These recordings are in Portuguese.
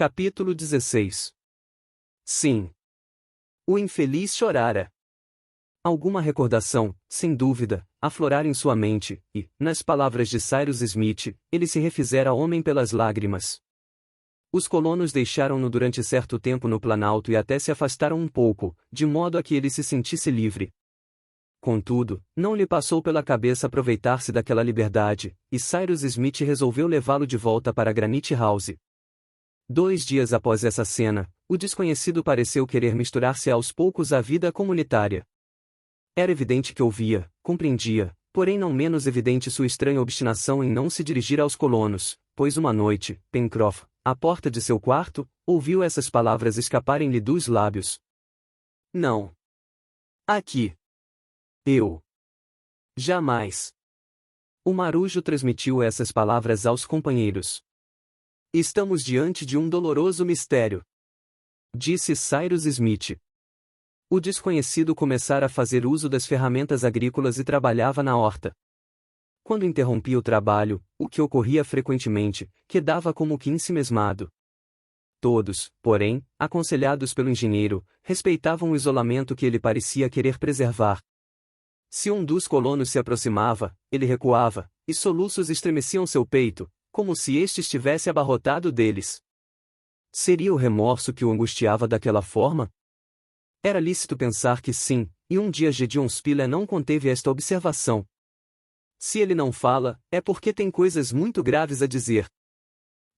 Capítulo 16. Sim. O infeliz chorara. Alguma recordação, sem dúvida, aflorara em sua mente, e, nas palavras de Cyrus Smith, ele se refizera homem pelas lágrimas. Os colonos deixaram-no durante certo tempo no Planalto e até se afastaram um pouco, de modo a que ele se sentisse livre. Contudo, não lhe passou pela cabeça aproveitar-se daquela liberdade, e Cyrus Smith resolveu levá-lo de volta para Granite House. 2 dias após essa cena, o desconhecido pareceu querer misturar-se aos poucos à vida comunitária. Era evidente que ouvia, compreendia, porém não menos evidente sua estranha obstinação em não se dirigir aos colonos, pois uma noite, Pencroff, à porta de seu quarto, ouviu essas palavras escaparem-lhe dos lábios. Não. Aqui. Eu. Jamais. O marujo transmitiu essas palavras aos companheiros. Estamos diante de um doloroso mistério, disse Cyrus Smith. O desconhecido começara a fazer uso das ferramentas agrícolas e trabalhava na horta. Quando interrompia o trabalho, o que ocorria frequentemente, quedava como que ensimesmado. Todos, porém, aconselhados pelo engenheiro, respeitavam o isolamento que ele parecia querer preservar. Se um dos colonos se aproximava, ele recuava, e soluços estremeciam seu peito, como se este estivesse abarrotado deles. Seria o remorso que o angustiava daquela forma? Era lícito pensar que sim, e um dia Gédéon Spilett não conteve esta observação. Se ele não fala, é porque tem coisas muito graves a dizer.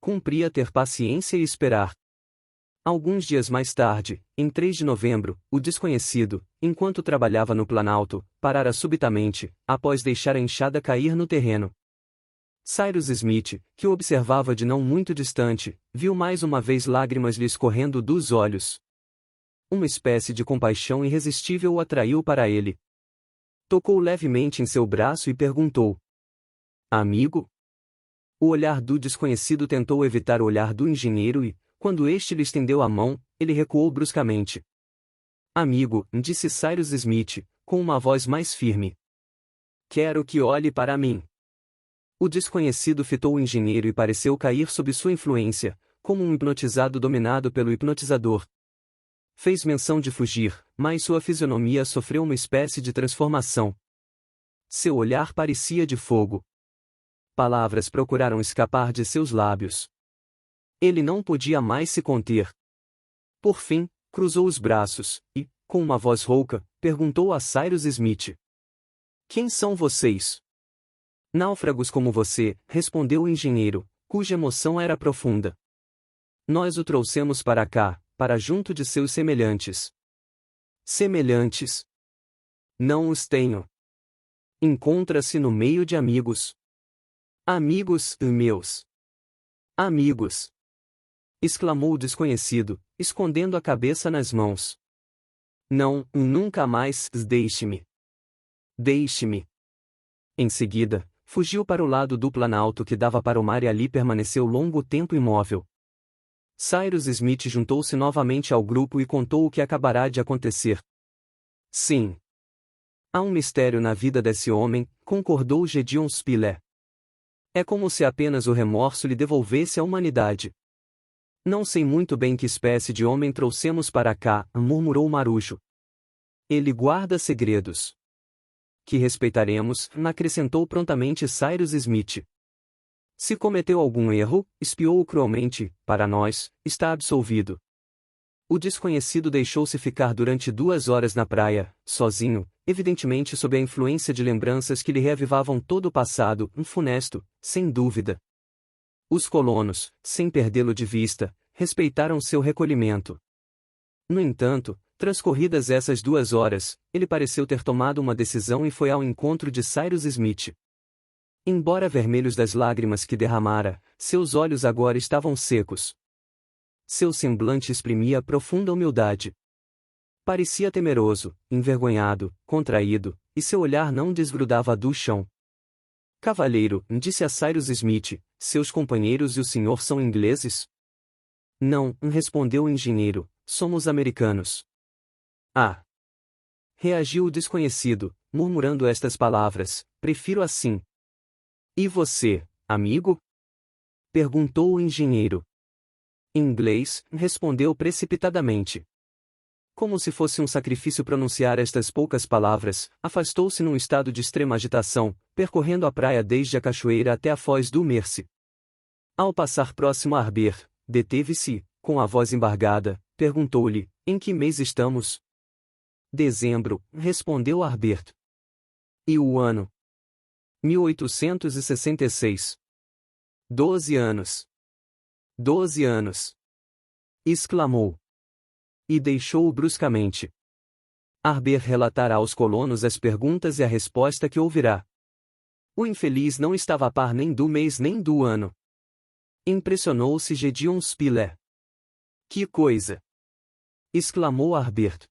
Cumpria ter paciência e esperar. Alguns dias mais tarde, em 3 de novembro, o desconhecido, enquanto trabalhava no Planalto, parara subitamente, após deixar a enxada cair no terreno. Cyrus Smith, que o observava de não muito distante, viu mais uma vez lágrimas lhe escorrendo dos olhos. Uma espécie de compaixão irresistível o atraiu para ele. Tocou levemente em seu braço e perguntou: Amigo? O olhar do desconhecido tentou evitar o olhar do engenheiro e, quando este lhe estendeu a mão, ele recuou bruscamente. Amigo, disse Cyrus Smith, com uma voz mais firme. Quero que olhe para mim. O desconhecido fitou o engenheiro e pareceu cair sob sua influência, como um hipnotizado dominado pelo hipnotizador. Fez menção de fugir, mas sua fisionomia sofreu uma espécie de transformação. Seu olhar parecia de fogo. Palavras procuraram escapar de seus lábios. Ele não podia mais se conter. Por fim, cruzou os braços, e, com uma voz rouca, perguntou a Cyrus Smith. Quem são vocês? Náufragos como você, respondeu o engenheiro, cuja emoção era profunda. Nós o trouxemos para cá, para junto de seus semelhantes. Semelhantes? Não os tenho. Encontra-se no meio de amigos. Amigos meus. Amigos! Exclamou o desconhecido, escondendo a cabeça nas mãos. Não, nunca mais, deixe-me. Deixe-me. Em seguida, fugiu para o lado do Planalto que dava para o mar e ali permaneceu longo tempo imóvel. Cyrus Smith juntou-se novamente ao grupo e contou o que acabará de acontecer. Sim. Há um mistério na vida desse homem, concordou Gédéon Spilett. É como se apenas o remorso lhe devolvesse a humanidade. Não sei muito bem que espécie de homem trouxemos para cá, murmurou o marujo. Ele guarda segredos. Que respeitaremos, acrescentou prontamente Cyrus Smith. Se cometeu algum erro, espiou-o cruelmente, para nós, está absolvido. O desconhecido deixou-se ficar durante 2 horas na praia, sozinho, evidentemente sob a influência de lembranças que lhe reavivavam todo o passado, funesto, sem dúvida. Os colonos, sem perdê-lo de vista, respeitaram seu recolhimento. No entanto, transcorridas essas 2 horas, ele pareceu ter tomado uma decisão e foi ao encontro de Cyrus Smith. Embora vermelhos das lágrimas que derramara, seus olhos agora estavam secos. Seu semblante exprimia profunda humildade. Parecia temeroso, envergonhado, contraído, e seu olhar não desgrudava do chão. Cavalheiro, disse a Cyrus Smith, seus companheiros e o senhor são ingleses? Não, respondeu o engenheiro, somos americanos. Ah! Reagiu o desconhecido, murmurando estas palavras, prefiro assim. E você, amigo? Perguntou o engenheiro. Inglês, respondeu precipitadamente. Como se fosse um sacrifício pronunciar estas poucas palavras, afastou-se num estado de extrema agitação, percorrendo a praia desde a cachoeira até a foz do Mersey. Ao passar próximo a Arbert, deteve-se, com a voz embargada, perguntou-lhe, em que mês estamos? Dezembro, respondeu Arbert. E o ano? 1866. 12 anos. 12 anos. Exclamou. E deixou-o bruscamente. Arbert relatará aos colonos as perguntas e a resposta que ouvirá. O infeliz não estava a par nem do mês nem do ano. Impressionou-se Gedeon Spiller. Que coisa! Exclamou Arbert.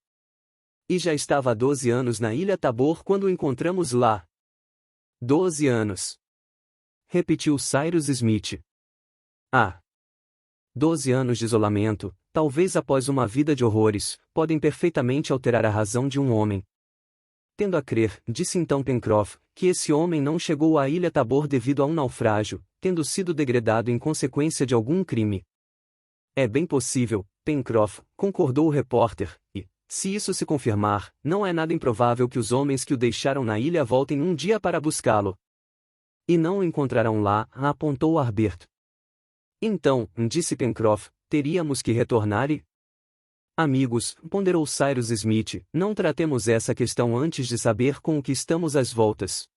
E já estava há 12 anos na Ilha Tabor quando o encontramos lá. 12 anos. Repetiu Cyrus Smith. Ah! 12 anos de isolamento, talvez após uma vida de horrores, podem perfeitamente alterar a razão de um homem. Tendo a crer, disse então Pencroff, que esse homem não chegou à Ilha Tabor devido a um naufrágio, tendo sido degradado em consequência de algum crime. É bem possível, Pencroff, concordou o repórter, e, se isso se confirmar, não é nada improvável que os homens que o deixaram na ilha voltem um dia para buscá-lo. E não o encontrarão lá, apontou Arbert. Então, disse Pencroff, teríamos que retornar e... Amigos, ponderou Cyrus Smith, não tratemos essa questão antes de saber com o que estamos às voltas.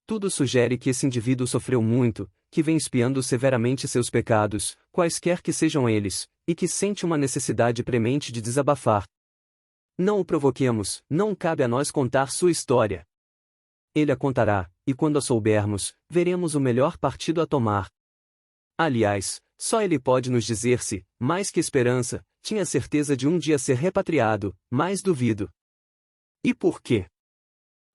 Tudo sugere que esse indivíduo sofreu muito, que vem expiando severamente seus pecados, quaisquer que sejam eles, e que sente uma necessidade premente de desabafar. Não o provoquemos, não cabe a nós contar sua história. Ele a contará, e quando a soubermos, veremos o melhor partido a tomar. Aliás, só ele pode nos dizer se, mais que esperança, tinha certeza de um dia ser repatriado, mas duvido. E por quê?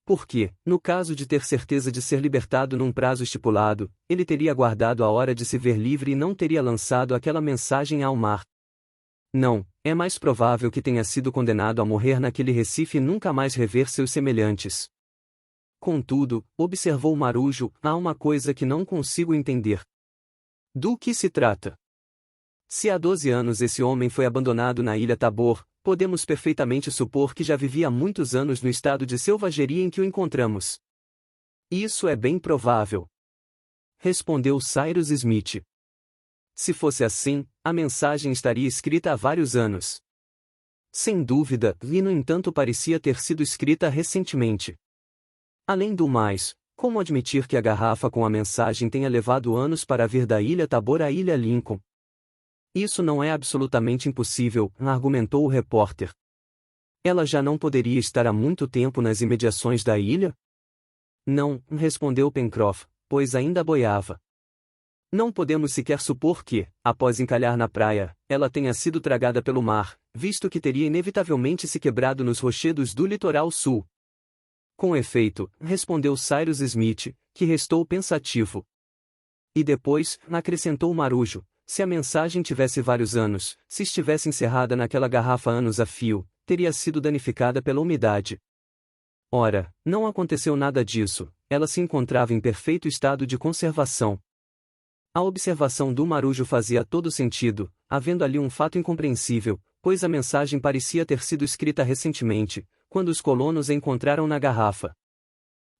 Porque, no caso de ter certeza de ser libertado num prazo estipulado, ele teria aguardado a hora de se ver livre e não teria lançado aquela mensagem ao mar. Não, é mais provável que tenha sido condenado a morrer naquele Recife e nunca mais rever seus semelhantes. Contudo, observou Marujo, há uma coisa que não consigo entender. Do que se trata? Se há 12 anos esse homem foi abandonado na Ilha Tabor, podemos perfeitamente supor que já vivia há muitos anos no estado de selvageria em que o encontramos. Isso é bem provável. Respondeu Cyrus Smith. Se fosse assim, a mensagem estaria escrita há vários anos. Sem dúvida, e no entanto parecia ter sido escrita recentemente. Além do mais, como admitir que a garrafa com a mensagem tenha levado anos para vir da Ilha Tabor à Ilha Lincoln? Isso não é absolutamente impossível, argumentou o repórter. Ela já não poderia estar há muito tempo nas imediações da ilha? Não, respondeu Pencroff, pois ainda boiava. Não podemos sequer supor que, após encalhar na praia, ela tenha sido tragada pelo mar, visto que teria inevitavelmente se quebrado nos rochedos do litoral sul. Com efeito, respondeu Cyrus Smith, que restou pensativo. E depois, acrescentou Marujo, se a mensagem tivesse vários anos, se estivesse encerrada naquela garrafa anos a fio, teria sido danificada pela umidade. Ora, não aconteceu nada disso, ela se encontrava em perfeito estado de conservação. A observação do Marujo fazia todo sentido, havendo ali um fato incompreensível, pois a mensagem parecia ter sido escrita recentemente, quando os colonos a encontraram na garrafa.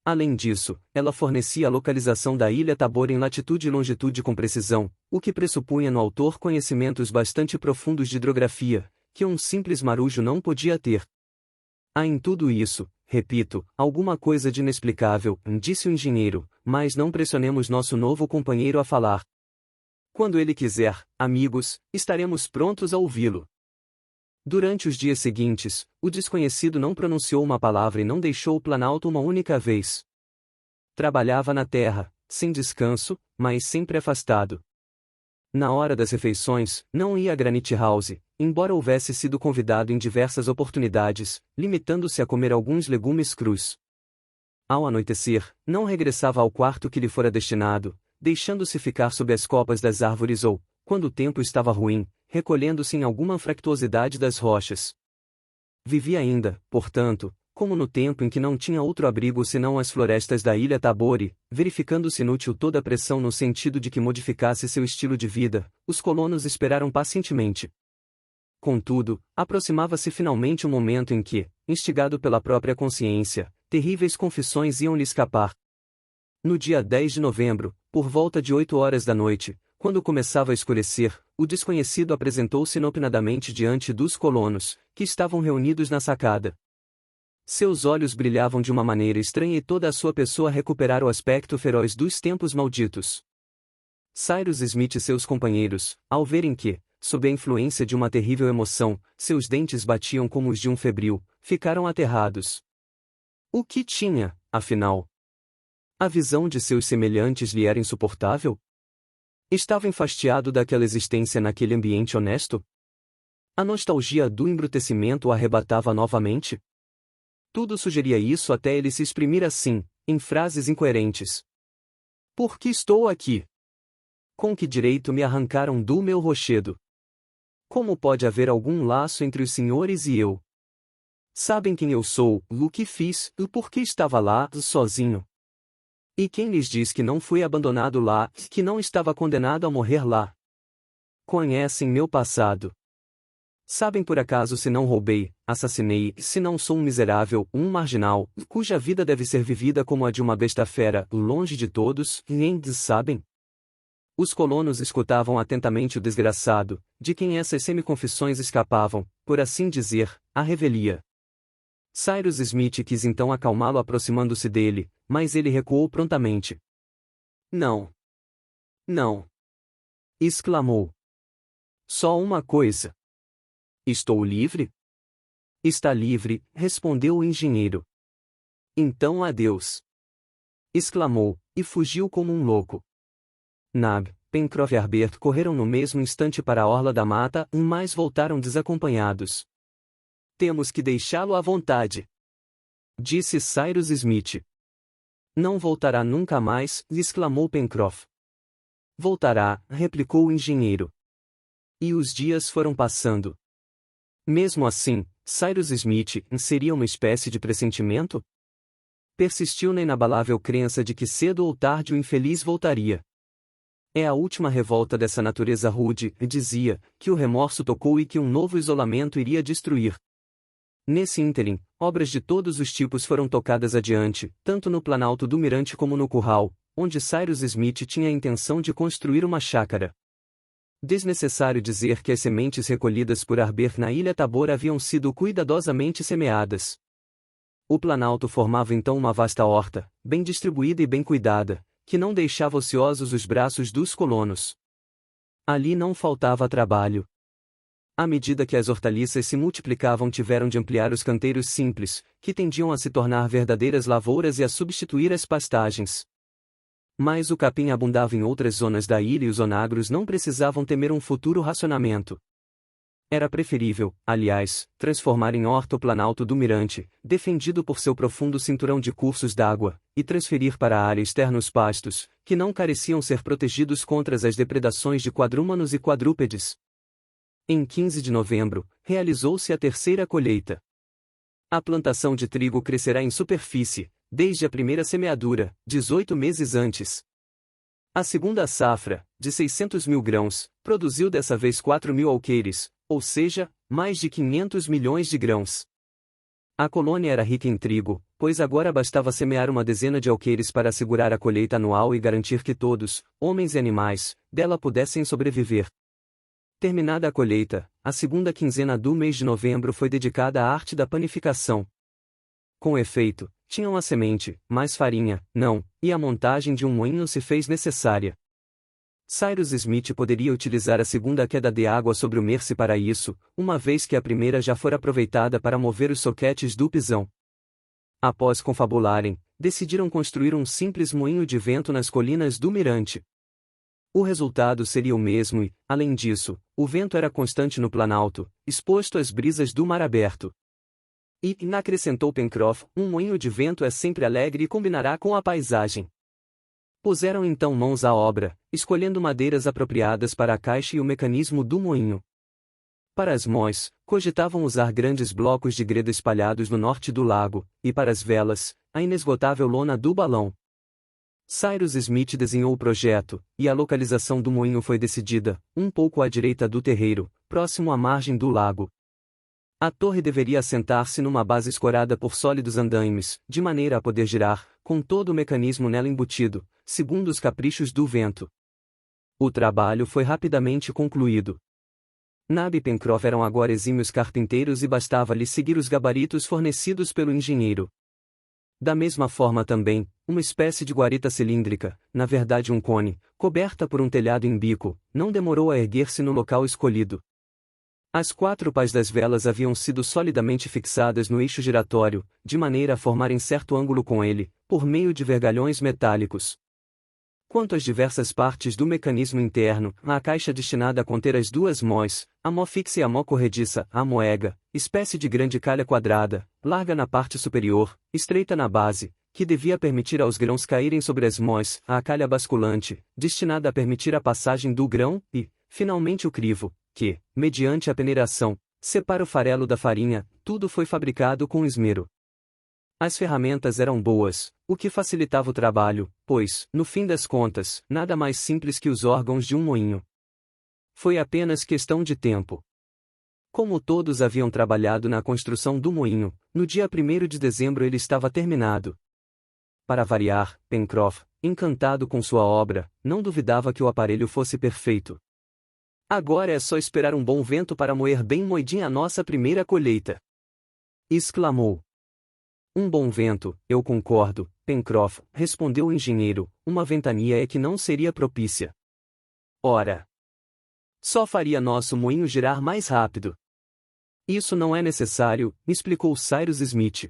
Além disso, ela fornecia a localização da Ilha Tabor em latitude e longitude com precisão, o que pressupunha no autor conhecimentos bastante profundos de hidrografia, que um simples marujo não podia ter. Há em tudo isso, repito, alguma coisa de inexplicável, disse o engenheiro, mas não pressionemos nosso novo companheiro a falar. Quando ele quiser, amigos, estaremos prontos a ouvi-lo. Durante os dias seguintes, o desconhecido não pronunciou uma palavra e não deixou o planalto uma única vez. Trabalhava na terra, sem descanso, mas sempre afastado. Na hora das refeições, não ia a Granite House, embora houvesse sido convidado em diversas oportunidades, limitando-se a comer alguns legumes crus. Ao anoitecer, não regressava ao quarto que lhe fora destinado, deixando-se ficar sob as copas das árvores ou, quando o tempo estava ruim, recolhendo-se em alguma fractuosidade das rochas. Vivia ainda, portanto, como no tempo em que não tinha outro abrigo senão as florestas da ilha Tabor e, verificando-se inútil toda a pressão no sentido de que modificasse seu estilo de vida, os colonos esperaram pacientemente. Contudo, aproximava-se finalmente o momento em que, instigado pela própria consciência, terríveis confissões iam lhe escapar. No dia 10 de novembro, por volta de 8 horas da noite, quando começava a escurecer, o desconhecido apresentou-se inopinadamente diante dos colonos, que estavam reunidos na sacada. Seus olhos brilhavam de uma maneira estranha e toda a sua pessoa recuperara o aspecto feroz dos tempos malditos. Cyrus Smith e seus companheiros, ao verem que, sob a influência de uma terrível emoção, seus dentes batiam como os de um febril, ficaram aterrados. O que tinha, afinal? A visão de seus semelhantes lhe era insuportável? Estava enfastiado daquela existência naquele ambiente honesto? A nostalgia do embrutecimento o arrebatava novamente? Tudo sugeria isso até ele se exprimir assim, em frases incoerentes. Por que estou aqui? Com que direito me arrancaram do meu rochedo? Como pode haver algum laço entre os senhores e eu? Sabem quem eu sou, o que fiz, e por que estava lá, sozinho? E quem lhes diz que não fui abandonado lá, que não estava condenado a morrer lá? Conhecem meu passado. Sabem por acaso se não roubei, assassinei, se não sou um miserável, um marginal, cuja vida deve ser vivida como a de uma besta fera, longe de todos, e eles sabem? Os colonos escutavam atentamente o desgraçado, de quem essas semiconfissões escapavam, por assim dizer, à revelia. Cyrus Smith quis então acalmá-lo aproximando-se dele, mas ele recuou prontamente. Não. Não. Exclamou. Só uma coisa. Estou livre? Está livre, respondeu o engenheiro. Então adeus. Exclamou, e fugiu como um louco. Nab, Pencroff e Harbert correram no mesmo instante para a orla da mata, mas voltaram desacompanhados. Temos que deixá-lo à vontade, disse Cyrus Smith. Não voltará nunca mais, exclamou Pencroff. Voltará, replicou o engenheiro. E os dias foram passando. Mesmo assim, Cyrus Smith seria uma espécie de pressentimento? Persistiu na inabalável crença de que cedo ou tarde o infeliz voltaria. É a última revolta dessa natureza rude, dizia, que o remorso tocou e que um novo isolamento iria destruir. Nesse ínterim, obras de todos os tipos foram tocadas adiante, tanto no planalto do mirante como no curral, onde Cyrus Smith tinha a intenção de construir uma chácara. Desnecessário dizer que as sementes recolhidas por Harbert na ilha Tabor haviam sido cuidadosamente semeadas. O planalto formava então uma vasta horta, bem distribuída e bem cuidada, que não deixava ociosos os braços dos colonos. Ali não faltava trabalho. À medida que as hortaliças se multiplicavam, tiveram de ampliar os canteiros simples, que tendiam a se tornar verdadeiras lavouras e a substituir as pastagens. Mas o capim abundava em outras zonas da ilha e os onagros não precisavam temer um futuro racionamento. Era preferível, aliás, transformar em horta o planalto do mirante, defendido por seu profundo cinturão de cursos d'água, e transferir para a área externa os pastos, que não careciam ser protegidos contra as depredações de quadrúmanos e quadrúpedes. Em 15 de novembro, realizou-se a terceira colheita. A plantação de trigo crescerá em superfície, desde a primeira semeadura, 18 meses antes. A segunda safra, de 600 mil grãos, produziu dessa vez 4.000 alqueires, ou seja, mais de 500 milhões de grãos. A colônia era rica em trigo, pois agora bastava semear uma dezena de alqueires para assegurar a colheita anual e garantir que todos, homens e animais, dela pudessem sobreviver. Terminada a colheita, a segunda quinzena do mês de novembro foi dedicada à arte da panificação. Com efeito, tinham a semente, mais farinha, não, e a montagem de um moinho se fez necessária. Cyrus Smith poderia utilizar a segunda queda de água sobre o Mercy para isso, uma vez que a primeira já fora aproveitada para mover os soquetes do pisão. Após confabularem, decidiram construir um simples moinho de vento nas colinas do mirante. O resultado seria o mesmo e, além disso, o vento era constante no planalto, exposto às brisas do mar aberto. E, acrescentou Pencroff, um moinho de vento é sempre alegre e combinará com a paisagem. Puseram então mãos à obra, escolhendo madeiras apropriadas para a caixa e o mecanismo do moinho. Para as Mois, cogitavam usar grandes blocos de greda espalhados no norte do lago, e para as velas, a inesgotável lona do balão. Cyrus Smith desenhou o projeto, e a localização do moinho foi decidida, um pouco à direita do terreiro, próximo à margem do lago. A torre deveria assentar-se numa base escorada por sólidos andaimes, de maneira a poder girar, com todo o mecanismo nela embutido, segundo os caprichos do vento. O trabalho foi rapidamente concluído. Nab e Pencroff eram agora exímios carpinteiros e bastava-lhes seguir os gabaritos fornecidos pelo engenheiro. Da mesma forma também, uma espécie de guarita cilíndrica, na verdade um cone, coberta por um telhado em bico, não demorou a erguer-se no local escolhido. As 4 pás das velas haviam sido solidamente fixadas no eixo giratório, de maneira a formarem certo ângulo com ele, por meio de vergalhões metálicos. Quanto às diversas partes do mecanismo interno, a caixa destinada a conter as 2 mois, a mó fixa e a mó corrediça, a moega, espécie de grande calha quadrada, larga na parte superior, estreita na base, que devia permitir aos grãos caírem sobre as mois, a calha basculante, destinada a permitir a passagem do grão, e, finalmente o crivo, que, mediante a peneiração, separa o farelo da farinha, tudo foi fabricado com esmero. As ferramentas eram boas, o que facilitava o trabalho, pois, no fim das contas, nada mais simples que os órgãos de um moinho. Foi apenas questão de tempo. Como todos haviam trabalhado na construção do moinho, no dia 1º de dezembro ele estava terminado. Para variar, Pencroff, encantado com sua obra, não duvidava que o aparelho fosse perfeito. Agora é só esperar um bom vento para moer bem moidinha a nossa primeira colheita! Exclamou. Um bom vento, eu concordo, Pencroff, respondeu o engenheiro, uma ventania é que não seria propícia. Ora! Só faria nosso moinho girar mais rápido. Isso não é necessário, explicou Cyrus Smith.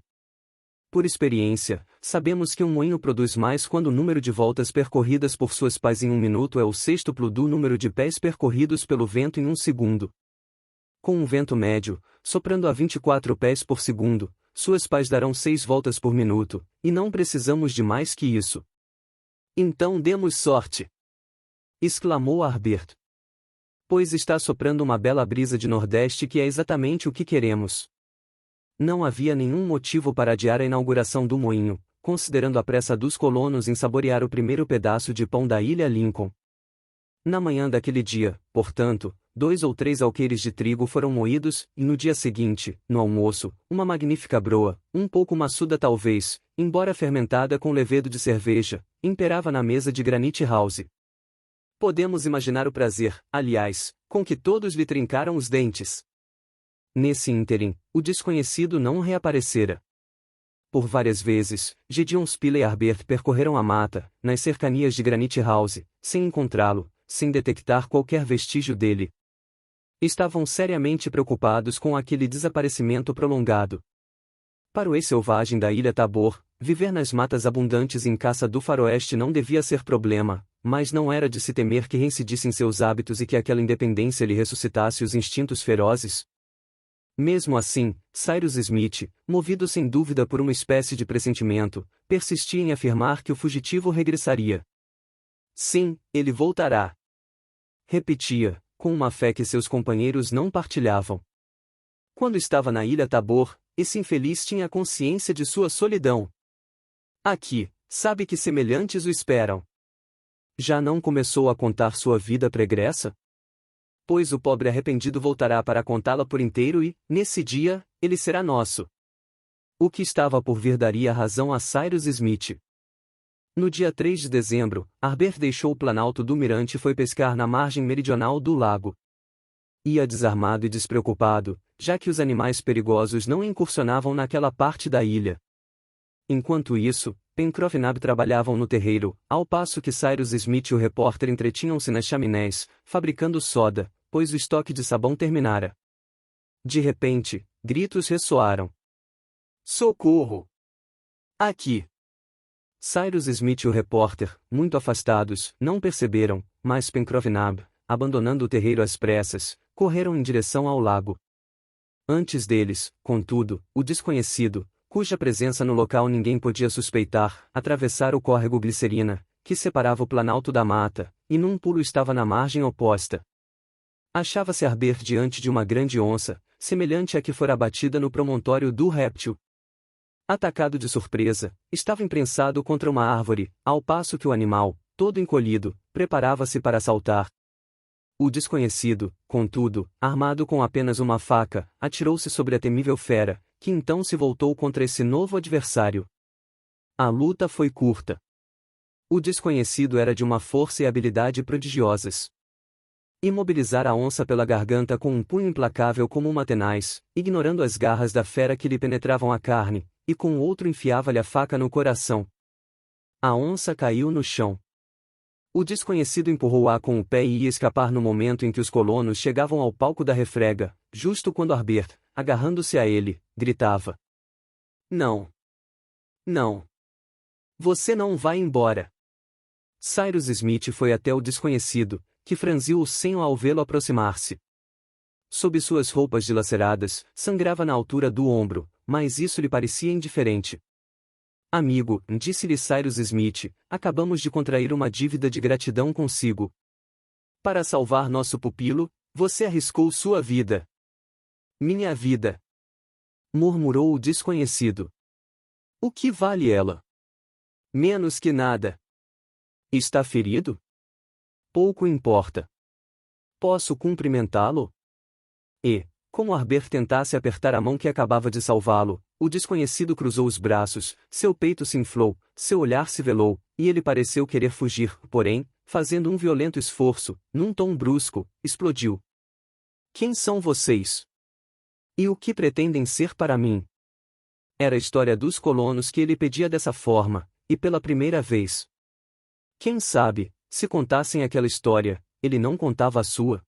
Por experiência, sabemos que um moinho produz mais quando o número de voltas percorridas por suas pás em 1 minuto é o sextuplo do número de pés percorridos pelo vento em 1 segundo. Com um vento médio, soprando a 24 pés por segundo, suas pás darão 6 voltas por minuto, e não precisamos de mais que isso. Então demos sorte! Exclamou Harbert. Pois está soprando uma bela brisa de nordeste que é exatamente o que queremos. Não havia nenhum motivo para adiar a inauguração do moinho, considerando a pressa dos colonos em saborear o primeiro pedaço de pão da ilha Lincoln. Na manhã daquele dia, portanto, 2 ou 3 alqueires de trigo foram moídos, e no dia seguinte, no almoço, uma magnífica broa, um pouco maçuda talvez, embora fermentada com levedo de cerveja, imperava na mesa de Granite House. Podemos imaginar o prazer, aliás, com que todos lhe trincaram os dentes. Nesse ínterim, o desconhecido não reaparecera. Por várias vezes, Gideon Spilett e Harbert percorreram a mata, nas cercanias de Granite House, sem encontrá-lo, sem detectar qualquer vestígio dele. Estavam seriamente preocupados com aquele desaparecimento prolongado. Para o ex-selvagem da ilha Tabor, viver nas matas abundantes em caça do faroeste não devia ser problema, mas não era de se temer que reincidissem seus hábitos e que aquela independência lhe ressuscitasse os instintos ferozes. Mesmo assim, Cyrus Smith, movido sem dúvida por uma espécie de pressentimento, persistia em afirmar que o fugitivo regressaria. Sim, ele voltará. Repetia, com uma fé que seus companheiros não partilhavam. Quando estava na ilha Tabor, esse infeliz tinha consciência de sua solidão. Aqui, sabe que semelhantes o esperam. Já não começou a contar sua vida pregressa? Pois o pobre arrependido voltará para contá-la por inteiro e, nesse dia, ele será nosso. O que estava por vir daria razão a Cyrus Smith. No dia 3 de dezembro, Harbert deixou o planalto do mirante e foi pescar na margem meridional do lago. Ia desarmado e despreocupado, já que os animais perigosos não incursionavam naquela parte da ilha. Enquanto isso, Pencroff e Nab trabalhavam no terreiro, ao passo que Cyrus Smith e o repórter entretinham-se nas chaminés, fabricando soda, pois o estoque de sabão terminara. De repente, gritos ressoaram. Socorro! Aqui! Cyrus Smith e o repórter, muito afastados, não perceberam, mas Pencroff e Nab, abandonando o terreiro às pressas, correram em direção ao lago. Antes deles, contudo, o desconhecido, cuja presença no local ninguém podia suspeitar, atravessara o córrego Glicerina, que separava o planalto da mata, e num pulo estava na margem oposta. Achava-se Harbert diante de uma grande onça, semelhante à que fora abatida no promontório do Réptil. Atacado de surpresa, estava imprensado contra uma árvore, ao passo que o animal, todo encolhido, preparava-se para saltar. O desconhecido, contudo, armado com apenas uma faca, atirou-se sobre a temível fera, que então se voltou contra esse novo adversário. A luta foi curta. O desconhecido era de uma força e habilidade prodigiosas. Imobilizara a onça pela garganta com um punho implacável como uma tenaz, ignorando as garras da fera que lhe penetravam a carne, e com o outro enfiava-lhe a faca no coração. A onça caiu no chão. O desconhecido empurrou-a com o pé e ia escapar no momento em que os colonos chegavam ao palco da refrega, justo quando Harbert, agarrando-se a ele, gritava: Não! Não! Você não vai embora! Cyrus Smith foi até o desconhecido, que franziu o senho ao vê-lo aproximar-se. Sob suas roupas dilaceradas, sangrava na altura do ombro, mas isso lhe parecia indiferente. Amigo, disse-lhe Cyrus Smith, acabamos de contrair uma dívida de gratidão consigo. Para salvar nosso pupilo, você arriscou sua vida. Minha vida! Murmurou o desconhecido. O que vale ela? Menos que nada. Está ferido? Pouco importa. Posso cumprimentá-lo? E, como Harbert tentasse apertar a mão que acabava de salvá-lo, o desconhecido cruzou os braços, seu peito se inflou, seu olhar se velou, e ele pareceu querer fugir, porém, fazendo um violento esforço, num tom brusco, explodiu. Quem são vocês? E o que pretendem ser para mim? Era a história dos colonos que ele pedia dessa forma, e pela primeira vez. Quem sabe, se contassem aquela história, ele não contava a sua.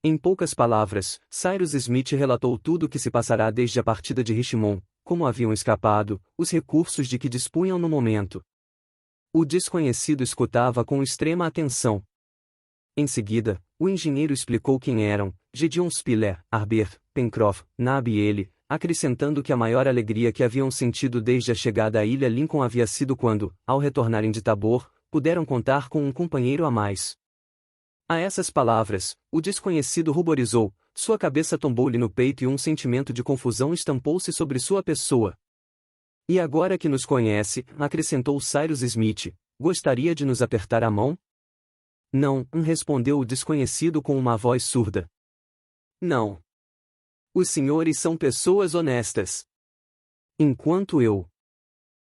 Em poucas palavras, Cyrus Smith relatou tudo o que se passará desde a partida de Richmond, como haviam escapado, os recursos de que dispunham no momento. O desconhecido escutava com extrema atenção. Em seguida, o engenheiro explicou quem eram, Gideon Spiller, Harbert, Pencroff, Nab e ele, acrescentando que a maior alegria que haviam sentido desde a chegada à ilha Lincoln havia sido quando, ao retornarem de Tabor, puderam contar com um companheiro a mais. A essas palavras, o desconhecido ruborizou, sua cabeça tombou-lhe no peito e um sentimento de confusão estampou-se sobre sua pessoa. E agora que nos conhece, acrescentou Cyrus Smith, gostaria de nos apertar a mão? Não, respondeu o desconhecido com uma voz surda. Não. Os senhores são pessoas honestas. Enquanto eu,